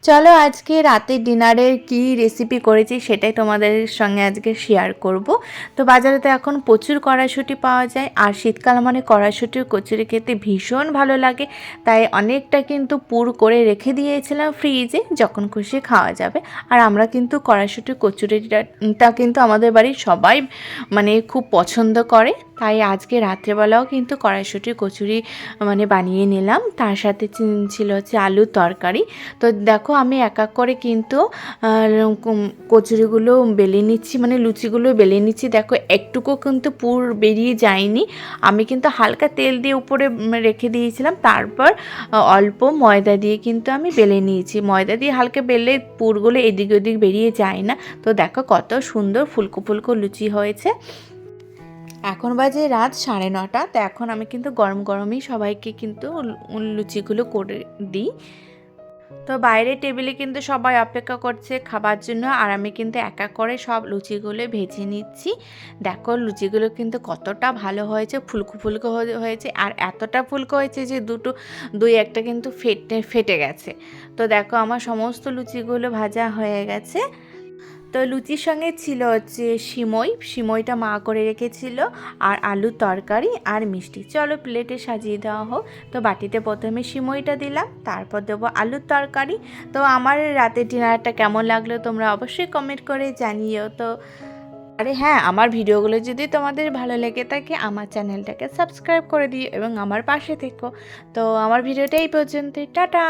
চলো আজকে রাতের ডিনারের কি রেসিপি করেছি সেটাই তোমাদের সঙ্গে আজকে শেয়ার করব। তো বাজারে তো এখন প্রচুর কড়াইশুঁটি পাওয়া যায়, আর শীতকাল মানে কড়াইশুঁটির কচুরি খেতে ভীষণ ভালো লাগে। তাই অনেকটা কিন্তু পুর করে রেখে দিয়েছিলাম ফ্রিজে, যখন খুশি খাওয়া যাবে। আর আমরা কিন্তু কড়াইশুঁটির কচুরিটা কিন্তু আমাদের বাড়ির সবাই মানে খুব পছন্দ করে। তাই আজকে রাত্রেবেলাও কিন্তু কড়াইশুঁটির কচুরি মানে বানিয়ে নিলাম। তার সাথে ছিল হচ্ছে আলুর তরকারি। তো দেখো আমি এক এক করে কিন্তু কচুরিগুলো বেলে নিচ্ছি, মানে লুচিগুলো বেলে নিচ্ছি। দেখো একটুকু কিন্তু পুর বেরিয়ে যায়নি। আমি কিন্তু হালকা তেল দিয়ে উপরে রেখে দিয়েছিলাম, তারপর অল্প ময়দা দিয়ে কিন্তু আমি বেলে নিয়েছি। ময়দা দিয়ে হালকা বেলে পুরগুলো এদিক ওদিক বেরিয়ে যায় না। তো দেখো কত সুন্দর ফুলকো ফুলকো লুচি হয়েছে। এখন বাজে রাত 9:30। তো এখন আমি কিন্তু গরম গরমই সবাইকে কিন্তু লুচিগুলো করে দিই। তো বাইরে টেবিলে কিন্তু সবাই অপেক্ষা করছে খাবার জন্য, আর আমি কিন্তু এক এক করে সব লুচিগুলো ভেজে নিচ্ছি। দেখো লুচিগুলো কিন্তু কতটা ভালো হয়েছে, ফুলকো ফুলকো হয়েছে, আর এতটা ফুলকো হয়েছে যে দুই একটা কিন্তু ফেটে গেছে। তো দেখো আমার সমস্ত লুচিগুলো ভাজা হয়ে গেছে। তো লুচির সঙ্গে ছিল হচ্ছে সিমইটা মা করে রেখেছিল, আর আলুর তরকারি আর মিষ্টি। চলো প্লেটে সাজিয়ে দেওয়া হোক। তো বাটিতে প্রথমে সিমইটা দিলাম, তারপর দেবো আলুর তরকারি। তো আমার রাতের ডিনারটা কেমন লাগলো তোমরা অবশ্যই কমেন্ট করে জানিও। তো আরে হ্যাঁ, আমার ভিডিওগুলো যদি তোমাদের ভালো লেগে থাকে আমার চ্যানেলটাকে সাবস্ক্রাইব করে দিও এবং আমার পাশে থেকো। তো আমার ভিডিওটা এই পর্যন্তই, টাটা।